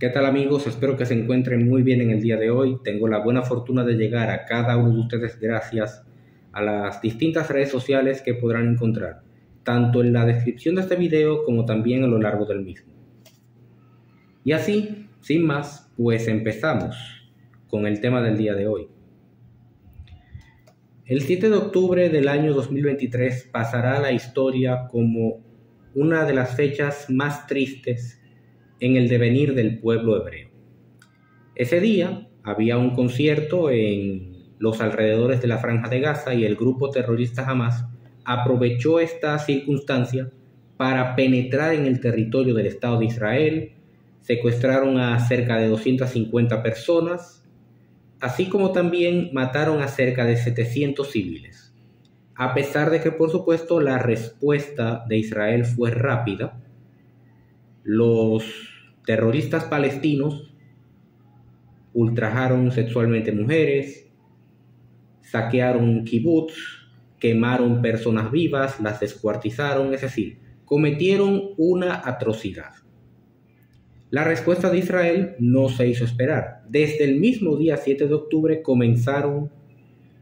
¿Qué tal amigos? Espero que se encuentren muy bien en el día de hoy. Tengo la buena fortuna de llegar a cada uno de ustedes gracias a las distintas redes sociales que podrán encontrar, tanto en la descripción de este video como también a lo largo del mismo. Y así, sin más, pues empezamos con el tema del día de hoy. El 7 de octubre del año 2023 pasará a la historia como una de las fechas más tristes en el devenir del pueblo hebreo. Ese día había un concierto en los alrededores de la Franja de Gaza y el grupo terrorista Hamas aprovechó esta circunstancia para penetrar en el territorio del Estado de Israel. Secuestraron a cerca de 250 personas, así como también mataron a cerca de 700 civiles. A pesar de que, por supuesto, la respuesta de Israel fue rápida, los terroristas palestinos ultrajaron sexualmente mujeres, saquearon kibutz, quemaron personas vivas, las descuartizaron, es decir, cometieron una atrocidad. La respuesta de Israel no se hizo esperar. Desde el mismo día 7 de octubre comenzaron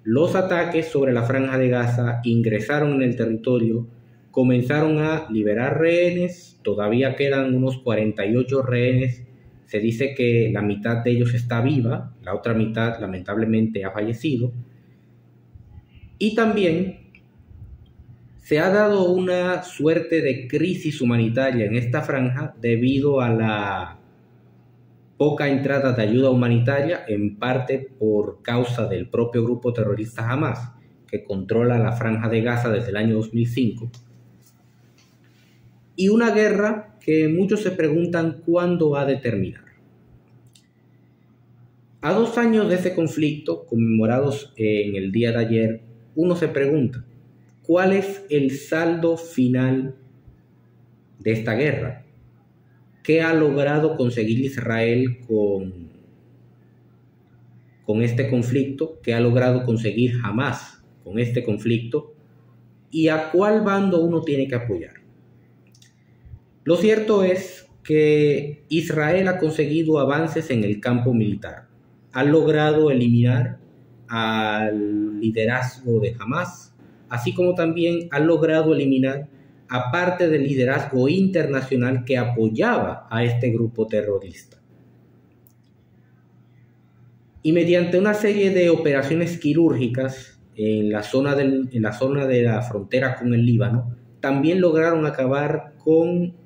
los ataques sobre la Franja de Gaza, ingresaron en el territorio, comenzaron a liberar rehenes, todavía quedan unos 48 rehenes, se dice que la mitad de ellos está viva, la otra mitad lamentablemente ha fallecido, y también se ha dado una suerte de crisis humanitaria en esta franja debido a la poca entrada de ayuda humanitaria, en parte por causa del propio grupo terrorista Hamas, que controla la Franja de Gaza desde el año 2005, y una guerra que muchos se preguntan cuándo va a terminar. A 2 años de ese conflicto, conmemorados en el día de ayer, uno se pregunta, ¿cuál es el saldo final de esta guerra? ¿Qué ha logrado conseguir Israel con este conflicto? ¿Qué ha logrado conseguir Hamas con este conflicto? ¿Y a cuál bando uno tiene que apoyar? Lo cierto es que Israel ha conseguido avances en el campo militar. Ha logrado eliminar al liderazgo de Hamas, así como también ha logrado eliminar a parte del liderazgo internacional que apoyaba a este grupo terrorista. Y mediante una serie de operaciones quirúrgicas en la zona de la frontera con el Líbano, también lograron acabar con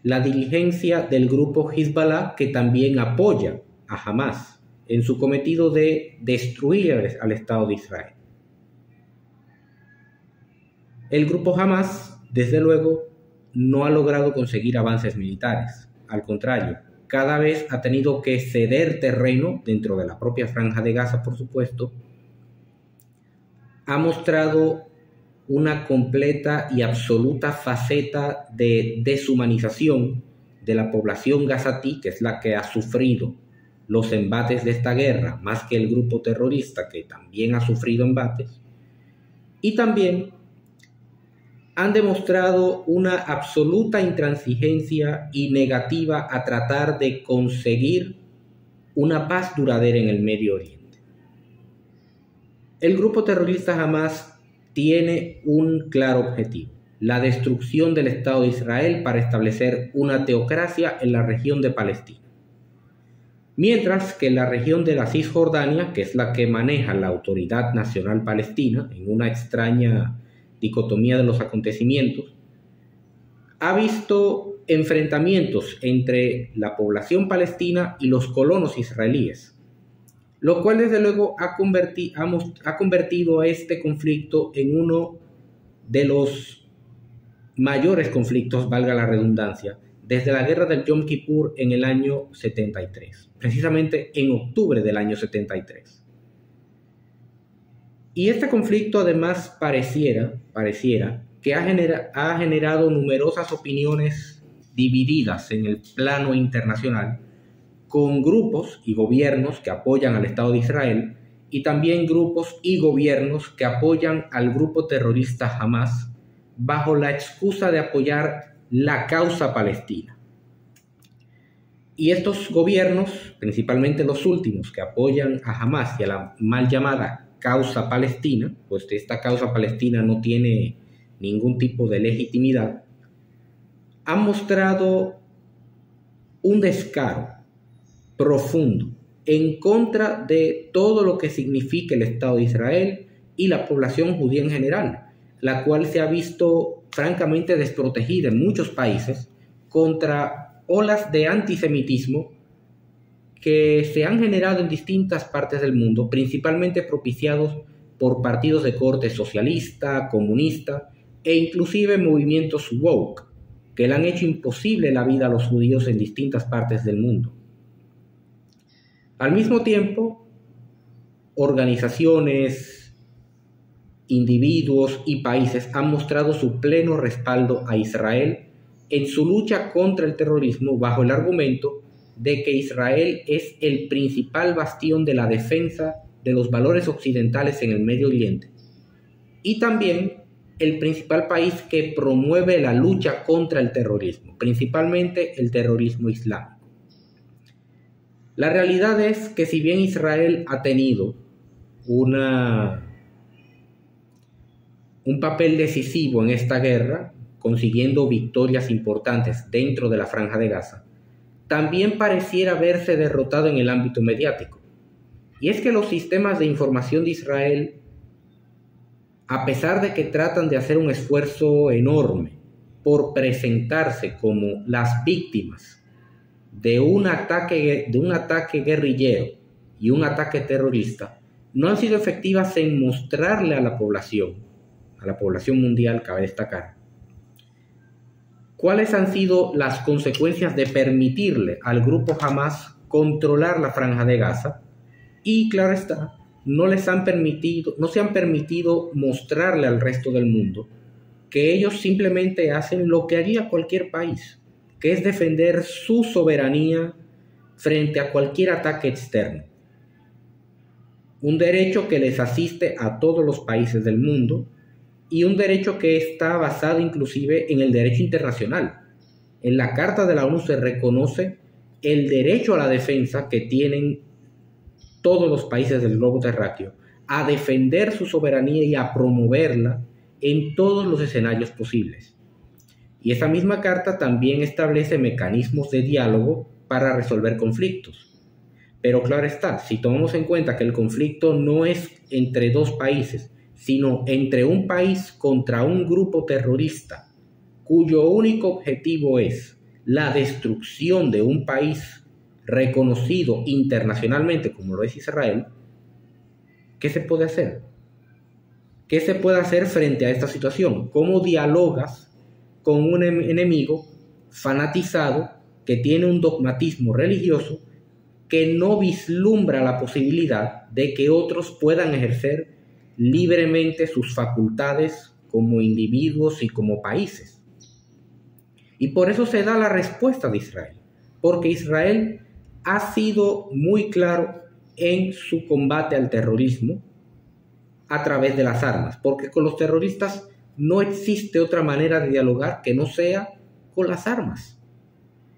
la diligencia del grupo Hezbollah, que también apoya a Hamas en su cometido de destruir al Estado de Israel. El grupo Hamas, desde luego, no ha logrado conseguir avances militares. Al contrario, cada vez ha tenido que ceder terreno dentro de la propia Franja de Gaza, por supuesto. Ha mostrado una completa y absoluta faceta de deshumanización de la población gazatí, que es la que ha sufrido los embates de esta guerra, más que el grupo terrorista, que también ha sufrido embates. Y también han demostrado una absoluta intransigencia y negativa a tratar de conseguir una paz duradera en el Medio Oriente. El grupo terrorista Hamas tiene un claro objetivo: la destrucción del Estado de Israel para establecer una teocracia en la región de Palestina. Mientras que en la región de la Cisjordania, que es la que maneja la Autoridad Nacional Palestina, en una extraña dicotomía de los acontecimientos, ha visto enfrentamientos entre la población palestina y los colonos israelíes, lo cual desde luego ha convertido a este conflicto en uno de los mayores conflictos, valga la redundancia, desde la guerra del Yom Kippur en el año 73, precisamente en octubre del año 73. Y este conflicto además pareciera que ha generado numerosas opiniones divididas en el plano internacional, con grupos y gobiernos que apoyan al Estado de Israel y también grupos y gobiernos que apoyan al grupo terrorista Hamas bajo la excusa de apoyar la causa palestina. Y estos gobiernos, principalmente los últimos que apoyan a Hamas y a la mal llamada causa palestina, pues esta causa palestina no tiene ningún tipo de legitimidad, han mostrado un descaro profundo en contra de todo lo que significa el Estado de Israel y la población judía en general, la cual se ha visto francamente desprotegida en muchos países contra olas de antisemitismo que se han generado en distintas partes del mundo, principalmente propiciados por partidos de corte socialista, comunista e inclusive movimientos woke, que le han hecho imposible la vida a los judíos en distintas partes del mundo. Al mismo tiempo, organizaciones, individuos y países han mostrado su pleno respaldo a Israel en su lucha contra el terrorismo bajo el argumento de que Israel es el principal bastión de la defensa de los valores occidentales en el Medio Oriente y también el principal país que promueve la lucha contra el terrorismo, principalmente el terrorismo islámico. La realidad es que si bien Israel ha tenido un papel decisivo en esta guerra, consiguiendo victorias importantes dentro de la Franja de Gaza, también pareciera verse derrotado en el ámbito mediático. Y es que los sistemas de información de Israel, a pesar de que tratan de hacer un esfuerzo enorme por presentarse como las víctimas de un ataque guerrillero y un ataque terrorista, no han sido efectivas en mostrarle a la población mundial, cabe destacar, cuáles han sido las consecuencias de permitirle al grupo Hamas controlar la Franja de Gaza. Y claro está, no se han permitido mostrarle al resto del mundo que ellos simplemente hacen lo que haría cualquier país, que es defender su soberanía frente a cualquier ataque externo. Un derecho que les asiste a todos los países del mundo y un derecho que está basado inclusive en el derecho internacional. En la Carta de la ONU se reconoce el derecho a la defensa que tienen todos los países del globo terráqueo, a defender su soberanía y a promoverla en todos los escenarios posibles. Y esa misma carta también establece mecanismos de diálogo para resolver conflictos. Pero claro está, si tomamos en cuenta que el conflicto no es entre dos países, sino entre un país contra un grupo terrorista, cuyo único objetivo es la destrucción de un país reconocido internacionalmente como lo es Israel, ¿qué se puede hacer? ¿Qué se puede hacer frente a esta situación? ¿Cómo dialogas con un enemigo fanatizado que tiene un dogmatismo religioso que no vislumbra la posibilidad de que otros puedan ejercer libremente sus facultades como individuos y como países? Y por eso se da la respuesta de Israel, porque Israel ha sido muy claro en su combate al terrorismo a través de las armas, porque con los terroristas no existe otra manera de dialogar que no sea con las armas,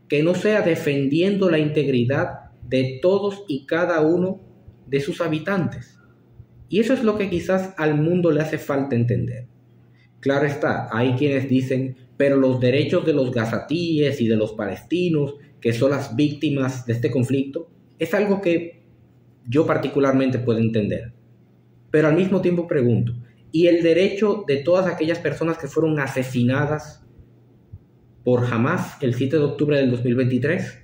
que no sea defendiendo la integridad de todos y cada uno de sus habitantes. Y eso es lo que quizás al mundo le hace falta entender. Claro está, hay quienes dicen, pero los derechos de los gazatíes y de los palestinos, que son las víctimas de este conflicto, es algo que yo particularmente puedo entender. Pero al mismo tiempo pregunto, ¿y el derecho de todas aquellas personas que fueron asesinadas por Hamas el 7 de octubre del 2023?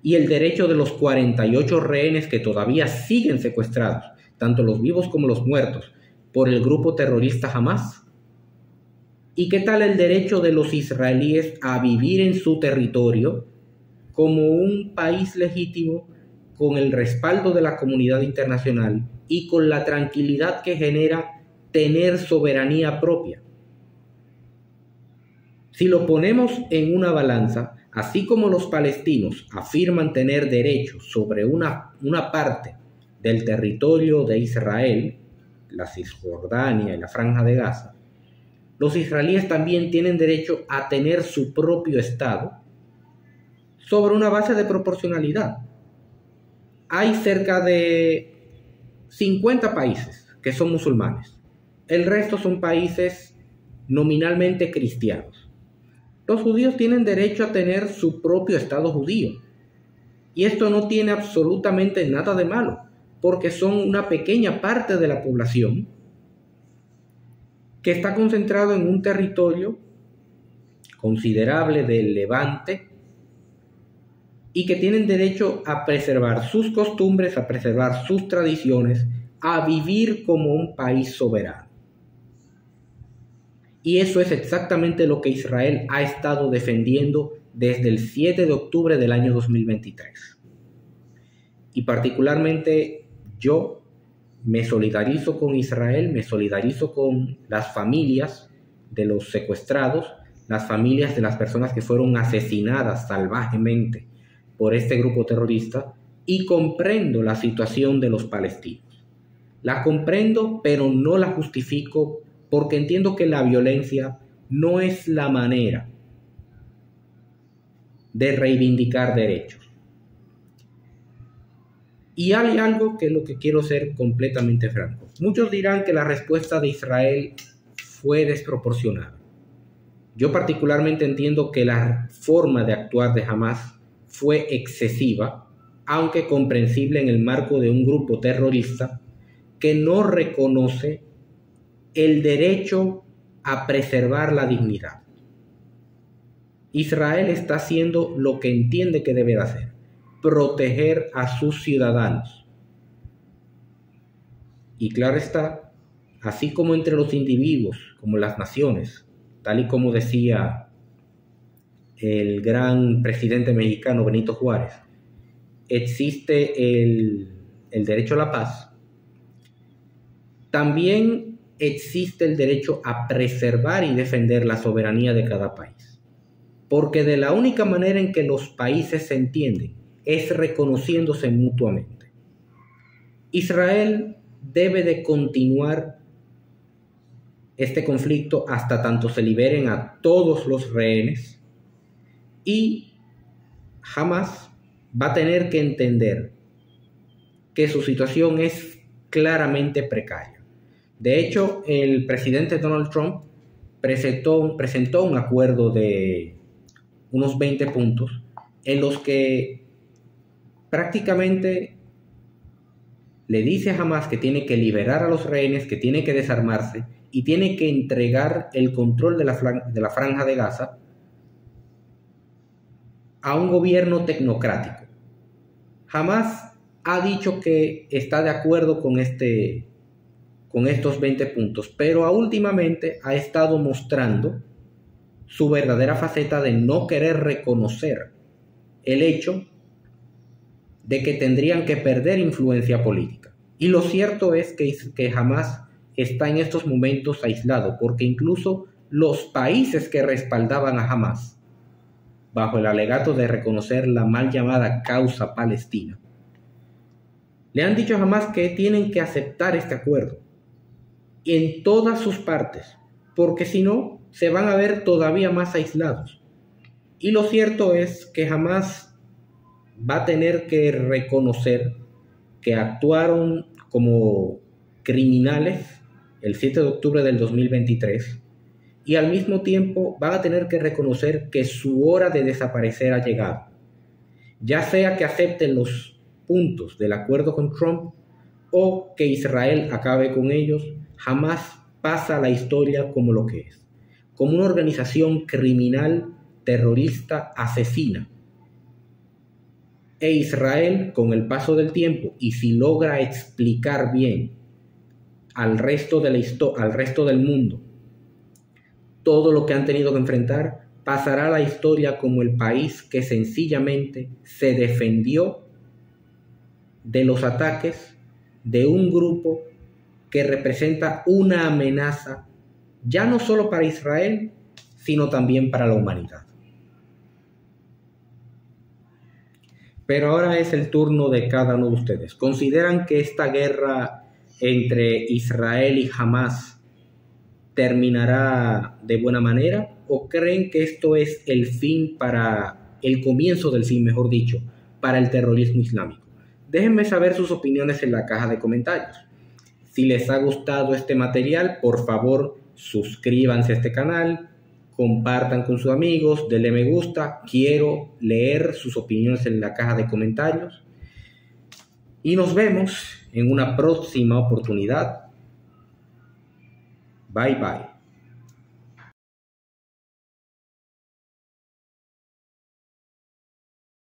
¿Y el derecho de los 48 rehenes que todavía siguen secuestrados, tanto los vivos como los muertos, por el grupo terrorista Hamas? ¿Y qué tal el derecho de los israelíes a vivir en su territorio como un país legítimo, con el respaldo de la comunidad internacional y con la tranquilidad que genera tener soberanía propia? Si lo ponemos en una balanza, así como los palestinos afirman tener derechos sobre una parte del territorio de Israel, la Cisjordania y la Franja de Gaza, los israelíes también tienen derecho a tener su propio Estado, sobre una base de proporcionalidad. Hay cerca de 50 países que son musulmanes. El resto son países nominalmente cristianos. Los judíos tienen derecho a tener su propio Estado judío. Y esto no tiene absolutamente nada de malo, porque son una pequeña parte de la población que está concentrado en un territorio considerable del Levante y que tienen derecho a preservar sus costumbres, a preservar sus tradiciones, a vivir como un país soberano. Y eso es exactamente lo que Israel ha estado defendiendo desde el 7 de octubre del año 2023. Y particularmente yo me solidarizo con Israel, me solidarizo con las familias de los secuestrados, las familias de las personas que fueron asesinadas salvajemente por este grupo terrorista, y comprendo la situación de los palestinos. La comprendo, pero no la justifico, porque entiendo que la violencia no es la manera de reivindicar derechos. Y hay algo que es lo que quiero ser completamente franco. Muchos dirán que la respuesta de Israel fue desproporcionada. Yo particularmente entiendo que la forma de actuar de Hamás fue excesiva, aunque comprensible en el marco de un grupo terrorista que no reconoce el derecho a preservar la dignidad. Israel está haciendo lo que entiende que debe de hacer: proteger a sus ciudadanos. Y claro está, así como entre los individuos, como las naciones, tal y como decía el gran presidente mexicano Benito Juárez, existe el derecho a la paz, también existe el derecho a preservar y defender la soberanía de cada país. Porque de la única manera en que los países se entienden es reconociéndose mutuamente. Israel debe de continuar este conflicto hasta tanto se liberen a todos los rehenes, y Hamás va a tener que entender que su situación es claramente precaria. De hecho, el presidente Donald Trump presentó un acuerdo de unos 20 puntos en los que prácticamente le dice a Hamás que tiene que liberar a los rehenes, que tiene que desarmarse y tiene que entregar el control de la franja de Gaza a un gobierno tecnocrático. Hamás ha dicho que está de acuerdo con estos 20 puntos, pero últimamente ha estado mostrando su verdadera faceta de no querer reconocer el hecho de que tendrían que perder influencia política. Y lo cierto es que Hamás está en estos momentos aislado, porque incluso los países que respaldaban a Hamás, bajo el alegato de reconocer la mal llamada causa palestina, le han dicho a Hamás que tienen que aceptar este acuerdo en todas sus partes, porque si no, se van a ver todavía más aislados. Y lo cierto es que Hamás va a tener que reconocer que actuaron como criminales el 7 de octubre del 2023, y al mismo tiempo van a tener que reconocer que su hora de desaparecer ha llegado. Ya sea que acepten los puntos del acuerdo con Trump o que Israel acabe con ellos, Hamás pasa a la historia como lo que es, como una organización criminal, terrorista, asesina. E Israel, con el paso del tiempo, y si logra explicar bien al resto del mundo todo lo que han tenido que enfrentar, pasará a la historia como el país que sencillamente se defendió de los ataques de un grupo que representa una amenaza ya no solo para Israel, sino también para la humanidad. Pero ahora es el turno de cada uno de ustedes. ¿Consideran que esta guerra entre Israel y Hamás terminará de buena manera? ¿O creen que esto es el fin para el comienzo del fin, mejor dicho, para el terrorismo islámico. Déjenme saber sus opiniones en la caja de comentarios. Si les ha gustado este material, por favor, suscríbanse a este canal, compartan con sus amigos, denle me gusta. Quiero leer sus opiniones en la caja de comentarios. Y nos vemos en una próxima oportunidad. Bye bye.